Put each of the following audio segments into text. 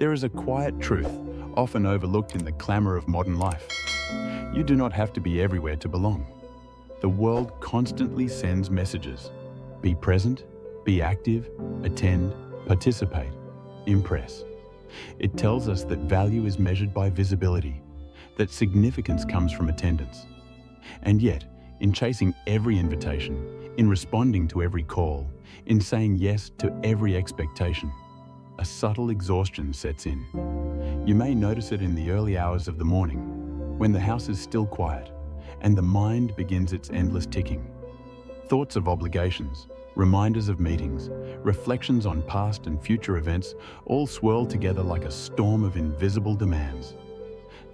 There is a quiet truth, often overlooked in the clamor of modern life. You do not have to be everywhere to belong. The world constantly sends messages. Be present, be active, attend, participate, impress. It tells us that value is measured by visibility, that significance comes from attendance. And yet, in chasing every invitation, in responding to every call, in saying yes to every expectation, a subtle exhaustion sets in. You may notice it in the early hours of the morning, when the house is still quiet and the mind begins its endless ticking. Thoughts of obligations, reminders of meetings, reflections on past and future events all swirl together like a storm of invisible demands.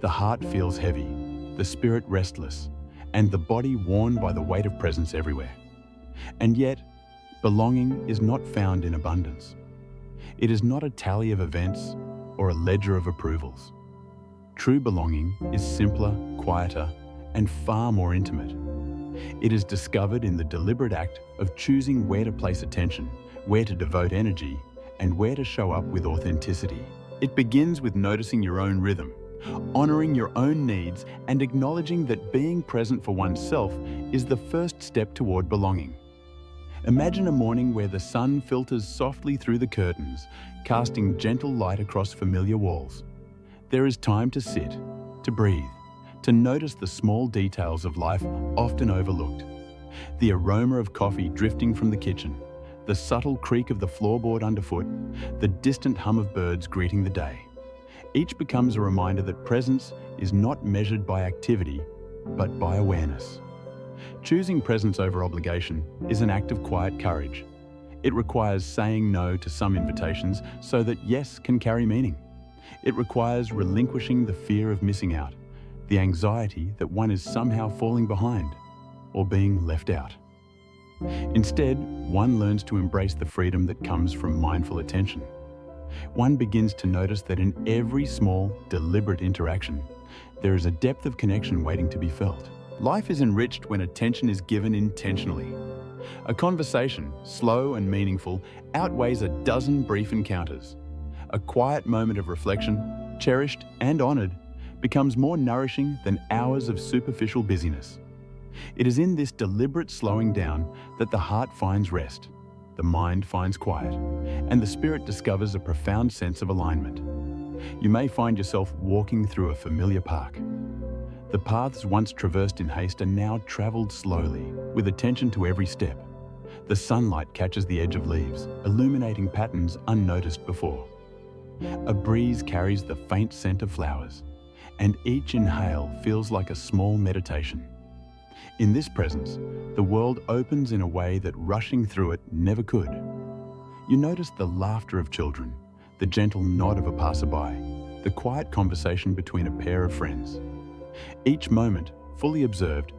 The heart feels heavy, the spirit restless, and the body worn by the weight of presence everywhere. And yet, belonging is not found in abundance. It is not a tally of events or a ledger of approvals. True belonging is simpler, quieter, and far more intimate. It is discovered in the deliberate act of choosing where to place attention, where to devote energy, and where to show up with authenticity. It begins with noticing your own rhythm, honoring your own needs, and acknowledging that being present for oneself is the first step toward belonging. Imagine a morning where the sun filters softly through the curtains, casting gentle light across familiar walls. There is time to sit, to breathe, to notice the small details of life often overlooked. The aroma of coffee drifting from the kitchen, the subtle creak of the floorboard underfoot, the distant hum of birds greeting the day. Each becomes a reminder that presence is not measured by activity, but by awareness. Choosing presence over obligation is an act of quiet courage. It requires saying no to some invitations so that yes can carry meaning. It requires relinquishing the fear of missing out, the anxiety that one is somehow falling behind or being left out. Instead, one learns to embrace the freedom that comes from mindful attention. One begins to notice that in every small, deliberate interaction, there is a depth of connection waiting to be felt. Life is enriched when attention is given intentionally. A conversation, slow and meaningful, outweighs a dozen brief encounters. A quiet moment of reflection, cherished and honored, becomes more nourishing than hours of superficial busyness. It is in this deliberate slowing down that the heart finds rest, the mind finds quiet, and the spirit discovers a profound sense of alignment. You may find yourself walking through a familiar park. The paths once traversed in haste are now traveled slowly, with attention to every step. The sunlight catches the edge of leaves, illuminating patterns unnoticed before. A breeze carries the faint scent of flowers, and each inhale feels like a small meditation. In this presence, the world opens in a way that rushing through it never could. You notice the laughter of children, the gentle nod of a passerby, the quiet conversation between a pair of friends. Each moment, fully observed,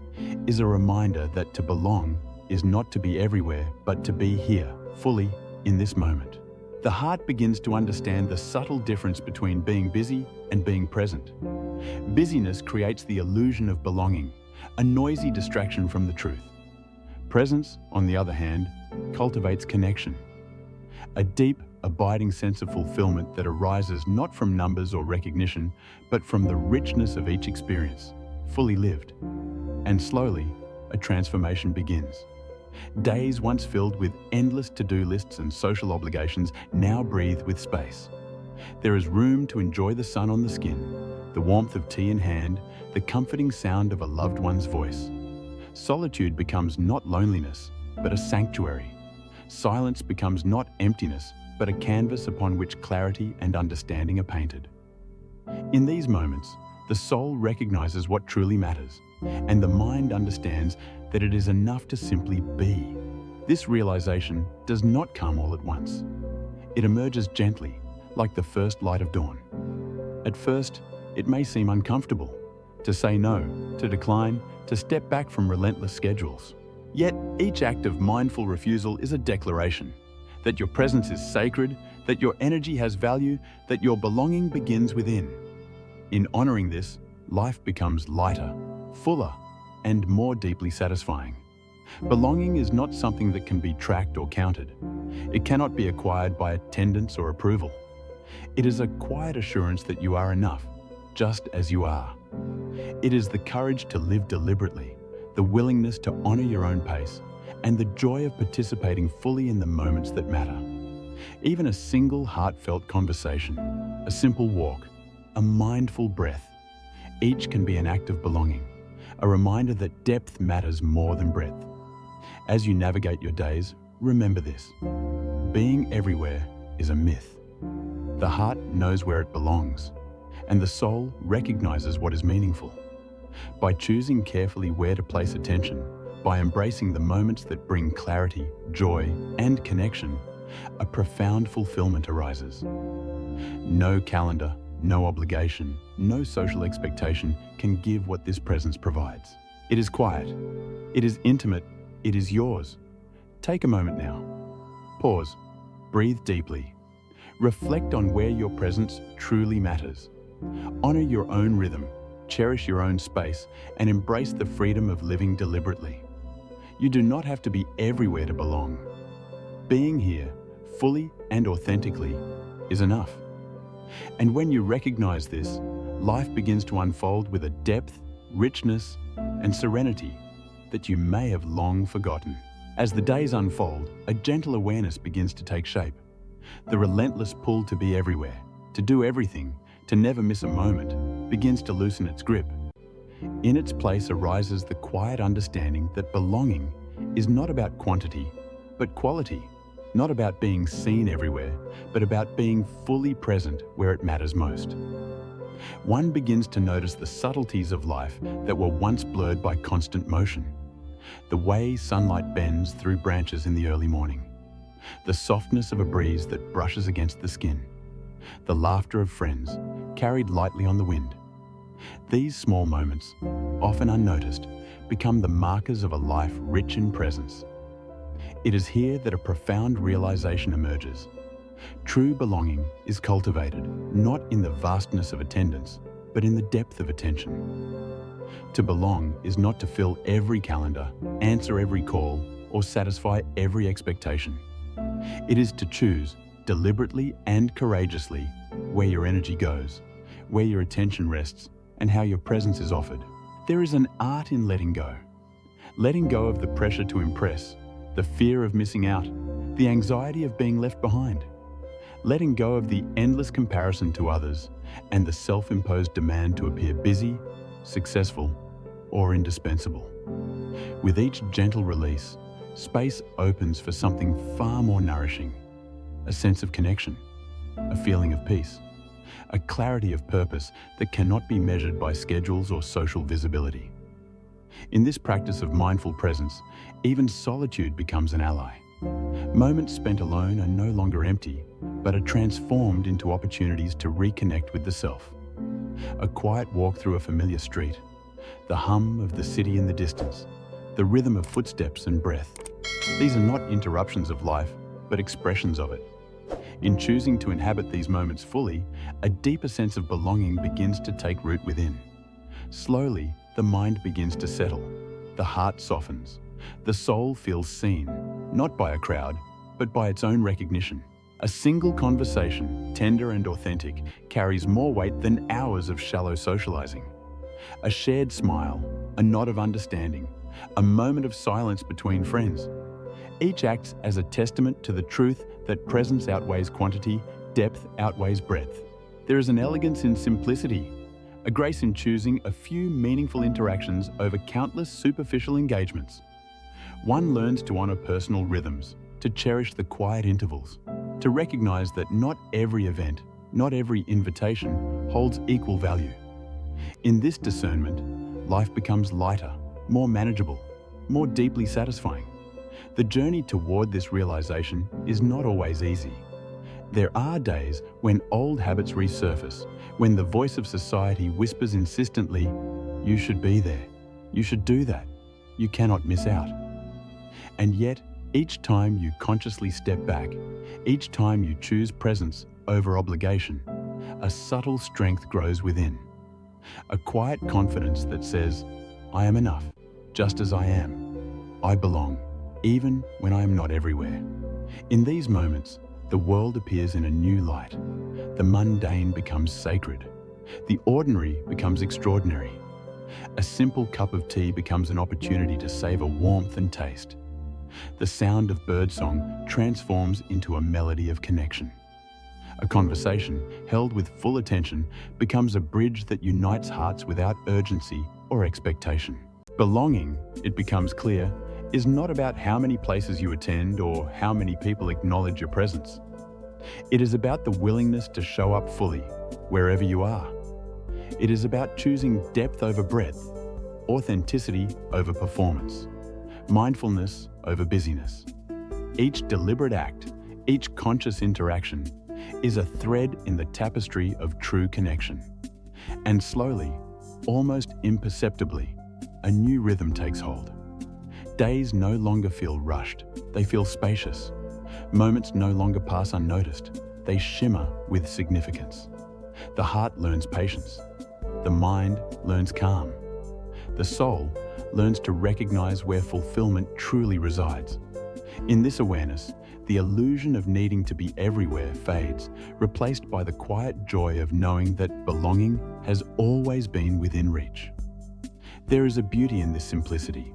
is a reminder that to belong is not to be everywhere, but to be here, fully, in this moment. The heart begins to understand the subtle difference between being busy and being present. Busyness creates the illusion of belonging, a noisy distraction from the truth. Presence, on the other hand, cultivates connection. A deep, abiding sense of fulfillment that arises not from numbers or recognition, but from the richness of each experience, fully lived. And slowly, a transformation begins. Days once filled with endless to-do lists and social obligations now breathe with space. There is room to enjoy the sun on the skin, the warmth of tea in hand, the comforting sound of a loved one's voice. Solitude becomes not loneliness, but a sanctuary. Silence becomes not emptiness, but a canvas upon which clarity and understanding are painted. In these moments, the soul recognizes what truly matters, and the mind understands that it is enough to simply be. This realization does not come all at once. It emerges gently, like the first light of dawn. At first, it may seem uncomfortable to say no, to decline, to step back from relentless schedules. Yet, each act of mindful refusal is a declaration that your presence is sacred, that your energy has value, that your belonging begins within. In honoring this, life becomes lighter, fuller, and more deeply satisfying. Belonging is not something that can be tracked or counted. It cannot be acquired by attendance or approval. It is a quiet assurance that you are enough, just as you are. It is the courage to live deliberately, the willingness to honor your own pace, and the joy of participating fully in the moments that matter. Even a single heartfelt conversation, a simple walk, a mindful breath, each can be an act of belonging, a reminder that depth matters more than breadth. As you navigate your days, remember this: being everywhere is a myth. The heart knows where it belongs, and the soul recognizes what is meaningful. By choosing carefully where to place attention, by embracing the moments that bring clarity, joy, and connection, a profound fulfillment arises. No calendar, no obligation, no social expectation can give what this presence provides. It is quiet, it is intimate, it is yours. Take a moment now. Pause, breathe deeply. Reflect on where your presence truly matters. Honor your own rhythm, cherish your own space, and embrace the freedom of living deliberately. You do not have to be everywhere to belong. Being here, fully and authentically, is enough. And when you recognize this, life begins to unfold with a depth, richness, and serenity that you may have long forgotten. As the days unfold, a gentle awareness begins to take shape. The relentless pull to be everywhere, to do everything, to never miss a moment, begins to loosen its grip. In its place arises the quiet understanding that belonging is not about quantity, but quality. Not about being seen everywhere, but about being fully present where it matters most. One begins to notice the subtleties of life that were once blurred by constant motion. The way sunlight bends through branches in the early morning. The softness of a breeze that brushes against the skin. The laughter of friends, carried lightly on the wind. These small moments, often unnoticed, become the markers of a life rich in presence. It is here that a profound realization emerges. True belonging is cultivated, not in the vastness of attendance, but in the depth of attention. To belong is not to fill every calendar, answer every call, or satisfy every expectation. It is to choose, deliberately and courageously, where your energy goes, where your attention rests, and how your presence is offered. There is an art in letting go. Letting go of the pressure to impress, the fear of missing out, the anxiety of being left behind. Letting go of the endless comparison to others and the self-imposed demand to appear busy, successful, or indispensable. With each gentle release, space opens for something far more nourishing. A sense of connection, a feeling of peace, a clarity of purpose that cannot be measured by schedules or social visibility. In this practice of mindful presence, even solitude becomes an ally. Moments spent alone are no longer empty, but are transformed into opportunities to reconnect with the self. A quiet walk through a familiar street, the hum of the city in the distance, the rhythm of footsteps and breath. These are not interruptions of life, but expressions of it. In choosing to inhabit these moments fully, a deeper sense of belonging begins to take root within. Slowly, the mind begins to settle. The heart softens. The soul feels seen, not by a crowd, but by its own recognition. A single conversation, tender and authentic, carries more weight than hours of shallow socializing. A shared smile, a nod of understanding, a moment of silence between friends. Each acts as a testament to the truth that presence outweighs quantity, depth outweighs breadth. There is an elegance in simplicity, a grace in choosing a few meaningful interactions over countless superficial engagements. One learns to honor personal rhythms, to cherish the quiet intervals, to recognize that not every event, not every invitation holds equal value. In this discernment, life becomes lighter, more manageable, more deeply satisfying. The journey toward this realization is not always easy. There are days when old habits resurface, when the voice of society whispers insistently, "You should be there, you should do that, you cannot miss out." And yet, each time you consciously step back, each time you choose presence over obligation, a subtle strength grows within. A quiet confidence that says, "I am enough, just as I am. I belong, even when I am not everywhere." In these moments, the world appears in a new light. The mundane becomes sacred. The ordinary becomes extraordinary. A simple cup of tea becomes an opportunity to savor warmth and taste. The sound of birdsong transforms into a melody of connection. A conversation held with full attention becomes a bridge that unites hearts without urgency or expectation. Belonging, it becomes clear, is not about how many places you attend or how many people acknowledge your presence. It is about the willingness to show up fully, wherever you are. It is about choosing depth over breadth, authenticity over performance, mindfulness over busyness. Each deliberate act, each conscious interaction, is a thread in the tapestry of true connection. And slowly, almost imperceptibly, a new rhythm takes hold. Days no longer feel rushed, they feel spacious. Moments no longer pass unnoticed, they shimmer with significance. The heart learns patience. The mind learns calm. The soul learns to recognize where fulfillment truly resides. In this awareness, the illusion of needing to be everywhere fades, replaced by the quiet joy of knowing that belonging has always been within reach. There is a beauty in this simplicity,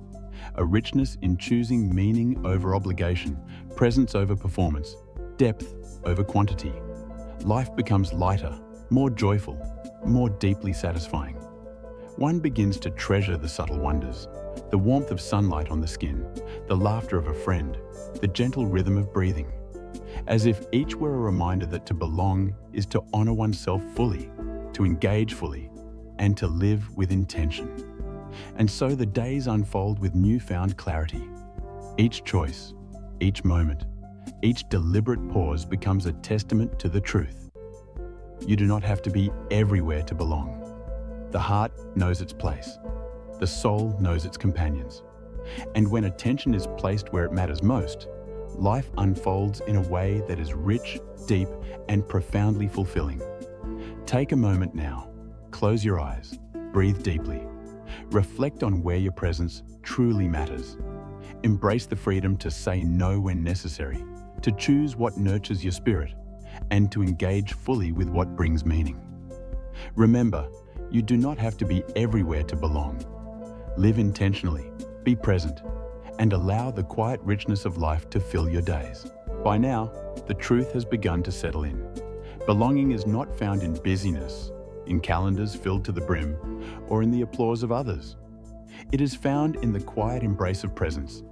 a richness in choosing meaning over obligation, presence over performance, depth over quantity. Life becomes lighter, more joyful, more deeply satisfying. One begins to treasure the subtle wonders, the warmth of sunlight on the skin, the laughter of a friend, the gentle rhythm of breathing, as if each were a reminder that to belong is to honor oneself fully, to engage fully, and to live with intention. And so the days unfold with newfound clarity. Each choice, each moment, each deliberate pause becomes a testament to the truth. You do not have to be everywhere to belong. The heart knows its place. The soul knows its companions. And when attention is placed where it matters most, life unfolds in a way that is rich, deep, and profoundly fulfilling. Take a moment now. Close your eyes. Breathe deeply. Reflect on where your presence truly matters. Embrace the freedom to say no when necessary, to choose what nurtures your spirit, and to engage fully with what brings meaning. Remember, you do not have to be everywhere to belong. Live intentionally, be present, and allow the quiet richness of life to fill your days. By now, the truth has begun to settle in. Belonging is not found in busyness, in calendars filled to the brim, or in the applause of others. It is found in the quiet embrace of presence,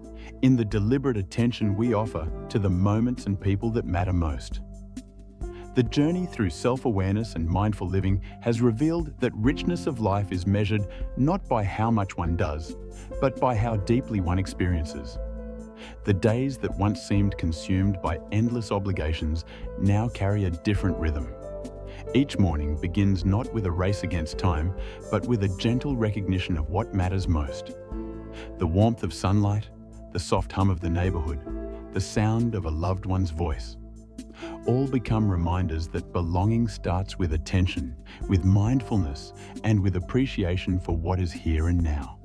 in the deliberate attention we offer to the moments and people that matter most. The journey through self-awareness and mindful living has revealed that richness of life is measured not by how much one does, but by how deeply one experiences. The days that once seemed consumed by endless obligations now carry a different rhythm. Each morning begins not with a race against time, but with a gentle recognition of what matters most. The warmth of sunlight, the soft hum of the neighborhood, the sound of a loved one's voice. All become reminders that belonging starts with attention, with mindfulness, and with appreciation for what is here and now.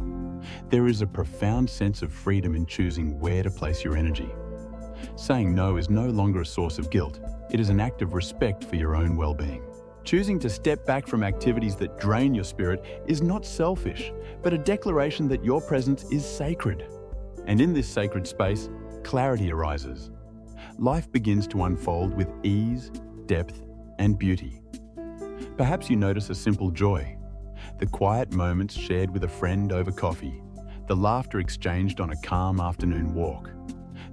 There is a profound sense of freedom in choosing where to place your energy. Saying no is no longer a source of guilt. It is an act of respect for your own well-being. Choosing to step back from activities that drain your spirit is not selfish, but a declaration that your presence is sacred. And in this sacred space, clarity arises. Life begins to unfold with ease, depth, and beauty. Perhaps you notice a simple joy, the quiet moments shared with a friend over coffee, the laughter exchanged on a calm afternoon walk,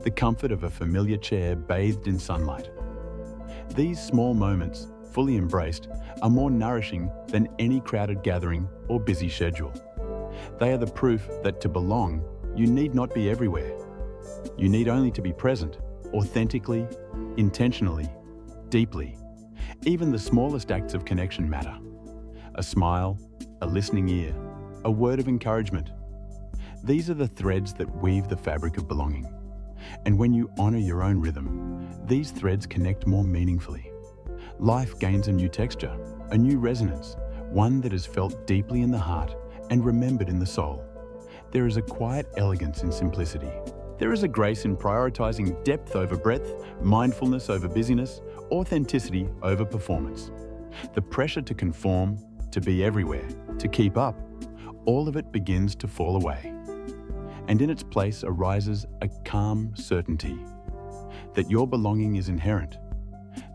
the comfort of a familiar chair bathed in sunlight. These small moments, fully embraced, are more nourishing than any crowded gathering or busy schedule. They are the proof that to belong, you need not be everywhere. You need only to be present, authentically, intentionally, deeply. Even the smallest acts of connection matter. A smile, a listening ear, a word of encouragement. These are the threads that weave the fabric of belonging. And when you honor your own rhythm, these threads connect more meaningfully. Life gains a new texture, a new resonance, one that is felt deeply in the heart and remembered in the soul. There is a quiet elegance in simplicity, There is a grace in prioritizing depth over breadth, mindfulness over busyness, authenticity over performance. The pressure to conform, to be everywhere, to keep up, all of it begins to fall away. And in its place arises a calm certainty that your belonging is inherent,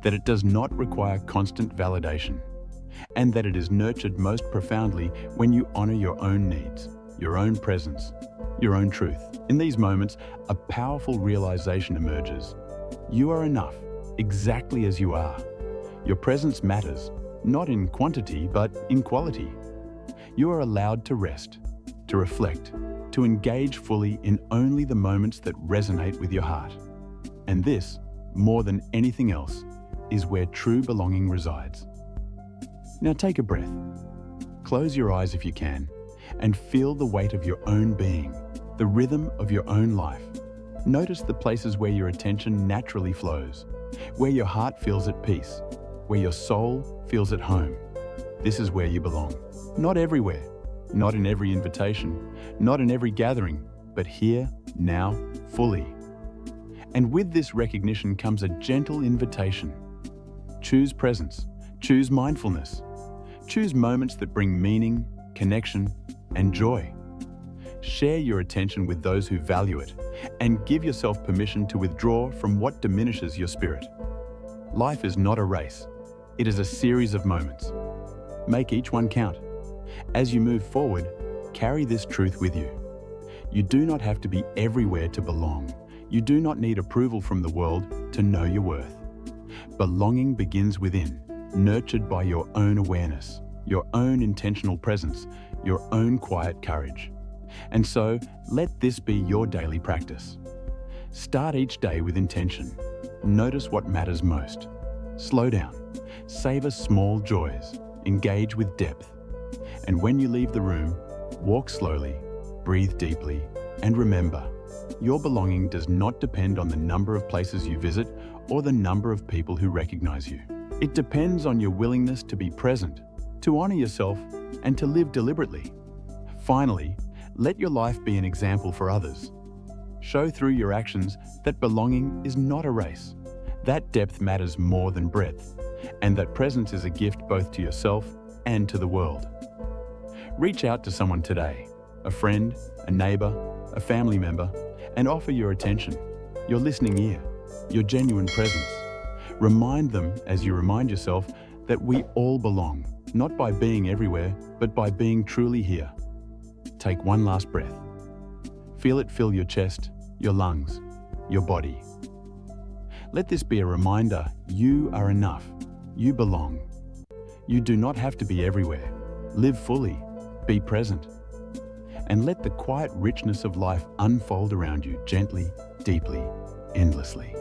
that it does not require constant validation, and that it is nurtured most profoundly when you honor your own needs, your own presence, your own truth. In these moments, a powerful realization emerges. You are enough, exactly as you are. Your presence matters, not in quantity, but in quality. You are allowed to rest, to reflect, to engage fully in only the moments that resonate with your heart. And this, more than anything else, is where true belonging resides. Now take a breath. Close your eyes if you can, and feel the weight of your own being, the rhythm of your own life. Notice the places where your attention naturally flows, where your heart feels at peace, where your soul feels at home. This is where you belong. Not everywhere, not in every invitation, not in every gathering, but here, now, fully. And with this recognition comes a gentle invitation. Choose presence, choose mindfulness, choose moments that bring meaning, connection, and joy. Share your attention with those who value it, and give yourself permission to withdraw from what diminishes your spirit. Life is not a race. It is a series of moments. Make each one count. As you move forward, carry this truth with you. You do not have to be everywhere to belong. You do not need approval from the world to know your worth. Belonging begins within, nurtured by your own awareness, your own intentional presence, your own quiet courage. And so, let this be your daily practice. Start each day with intention. Notice what matters most. Slow down. Savor small joys. Engage with depth. And when you leave the room, walk slowly, breathe deeply, and remember, your belonging does not depend on the number of places you visit or the number of people who recognize you. It depends on your willingness to be present, to honor yourself, and to live deliberately. Finally, let your life be an example for others. Show through your actions that belonging is not a race, that depth matters more than breadth, and that presence is a gift both to yourself and to the world. Reach out to someone today, a friend, a neighbor, a family member, and offer your attention, your listening ear, your genuine presence. Remind them, as you remind yourself, that we all belong, not by being everywhere, but by being truly here. Take one last breath. Feel it fill your chest, your lungs, your body. Let this be a reminder you are enough. You belong. You do not have to be everywhere. Live fully. Be present. And let the quiet richness of life unfold around you gently, deeply, endlessly.